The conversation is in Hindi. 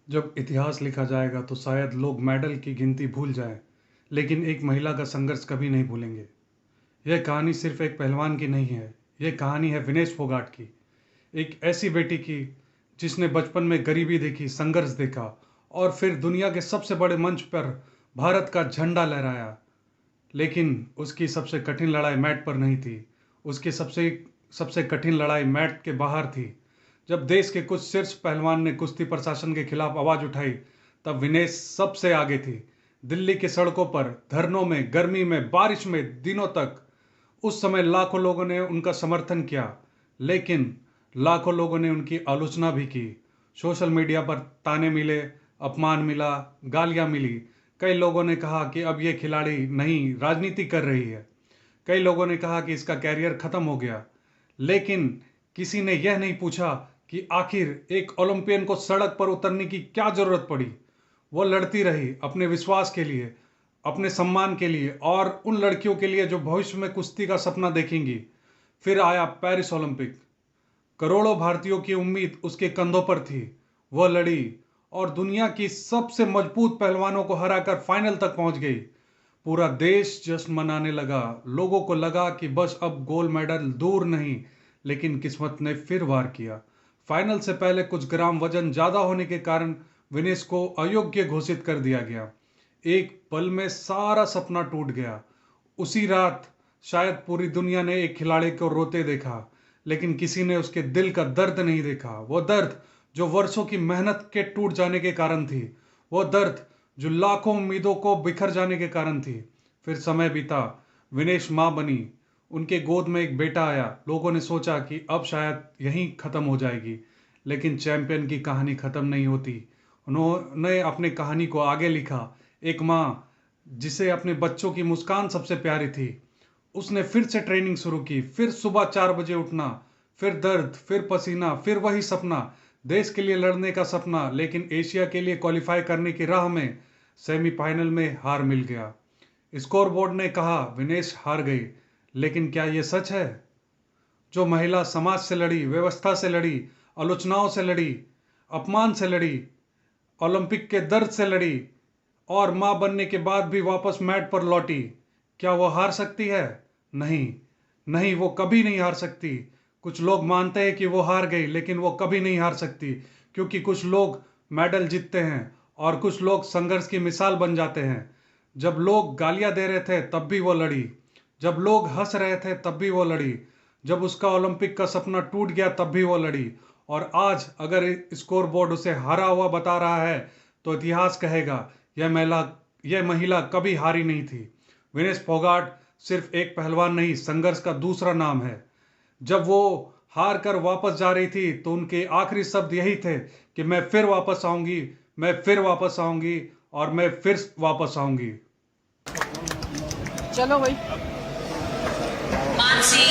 जब इतिहास लिखा जाएगा तो शायद लोग मेडल की गिनती भूल जाएं, लेकिन एक महिला का संघर्ष कभी नहीं भूलेंगे। यह कहानी सिर्फ एक पहलवान की नहीं है, यह कहानी है विनेश फोगाट की। एक ऐसी बेटी की जिसने बचपन में गरीबी देखी, संघर्ष देखा और फिर दुनिया के सबसे बड़े मंच पर भारत का झंडा लहराया। लेकिन उसकी सबसे कठिन लड़ाई मैट पर नहीं थी, उसकी सबसे सबसे कठिन लड़ाई मैट के बाहर थी। जब देश के कुछ शीर्ष पहलवान ने कुश्ती प्रशासन के खिलाफ आवाज उठाई, तब विनेश सबसे आगे थी। दिल्ली की सड़कों पर धरनों में, गर्मी में, बारिश में, दिनों तक उस समय लाखों लोगों ने उनका समर्थन किया, लेकिन लाखों लोगों ने उनकी आलोचना भी की। सोशल मीडिया पर ताने मिले, अपमान मिला, गालियां मिली। कई लोगों ने कहा कि अब ये खिलाड़ी नहीं, राजनीति कर रही है। कई लोगों ने कहा कि इसका कैरियर खत्म हो गया। लेकिन किसी ने यह नहीं पूछा कि आखिर एक ओलंपियन को सड़क पर उतरने की क्या जरूरत पड़ी। वो लड़ती रही अपने विश्वास के लिए, अपने सम्मान के लिए और उन लड़कियों के लिए जो भविष्य में कुश्ती का सपना देखेंगी। फिर आया पेरिस ओलंपिक। करोड़ों भारतीयों की उम्मीद उसके कंधों पर थी। वह लड़ी और दुनिया की सबसे मजबूत पहलवानों को हराकर फाइनल तक पहुंच गई। पूरा देश जश्न मनाने लगा। लोगों को लगा कि बस अब गोल्ड मेडल दूर नहीं, लेकिन किस्मत ने फिर वार किया। फाइनल से पहले कुछ ग्राम वजन ज्यादा होने के कारण विनेश को अयोग्य घोषित कर दिया गया। एक पल में सारा सपना टूट गया। उसी रात शायद पूरी दुनिया ने एक खिलाड़ी को रोते देखा, लेकिन किसी ने उसके दिल का दर्द नहीं देखा। वो दर्द जो वर्षों की मेहनत के टूट जाने के कारण थी, वो दर्द जो लाखों उम्मीदों को बिखर जाने के कारण थी। फिर समय बीता, विनेश मां बनी, उनके गोद में एक बेटा आया। लोगों ने सोचा कि अब शायद यहीं खत्म हो जाएगी, लेकिन चैंपियन की कहानी खत्म नहीं होती। उन्होंने अपनी कहानी को आगे लिखा। एक माँ जिसे अपने बच्चों की मुस्कान सबसे प्यारी थी, उसने फिर से ट्रेनिंग शुरू की। फिर सुबह 4 बजे उठना, फिर दर्द, फिर पसीना, फिर वही सपना, देश के लिए लड़ने का सपना। लेकिन एशिया के लिए क्वालिफाई करने की राह में सेमीफाइनल में हार मिल गया। स्कोर बोर्ड ने कहा विनेश हार गई, लेकिन क्या यह सच है? जो महिला समाज से लड़ी, व्यवस्था से लड़ी, आलोचनाओं से लड़ी, अपमान से लड़ी, ओलंपिक के दर्द से लड़ी और मां बनने के बाद भी वापस मैट पर लौटी, क्या वो हार सकती है? नहीं, नहीं, वो कभी नहीं हार सकती। कुछ लोग मानते हैं कि वो हार गई, लेकिन वो कभी नहीं हार सकती, क्योंकि कुछ लोग मेडल जीतते हैं और कुछ लोग संघर्ष की मिसाल बन जाते हैं। जब लोग गालियां दे रहे थे तब भी वो लड़ी, जब लोग हंस रहे थे तब भी वो लड़ी, जब उसका ओलंपिक का सपना टूट गया तब भी वो लड़ी। और आज अगर स्कोर बोर्ड उसे हारा हुआ बता रहा है, तो इतिहास कहेगा यह महिला कभी हारी नहीं थी। विनेश फोगाट सिर्फ एक पहलवान नहीं, संघर्ष का दूसरा नाम है। जब वो हार कर वापस जा रही थी तो उनके आखिरी शब्द यही थे कि मैं फिर वापस आऊंगी, मैं फिर वापस आऊंगी और मैं फिर वापस आऊंगी। चलो भाई। मानसी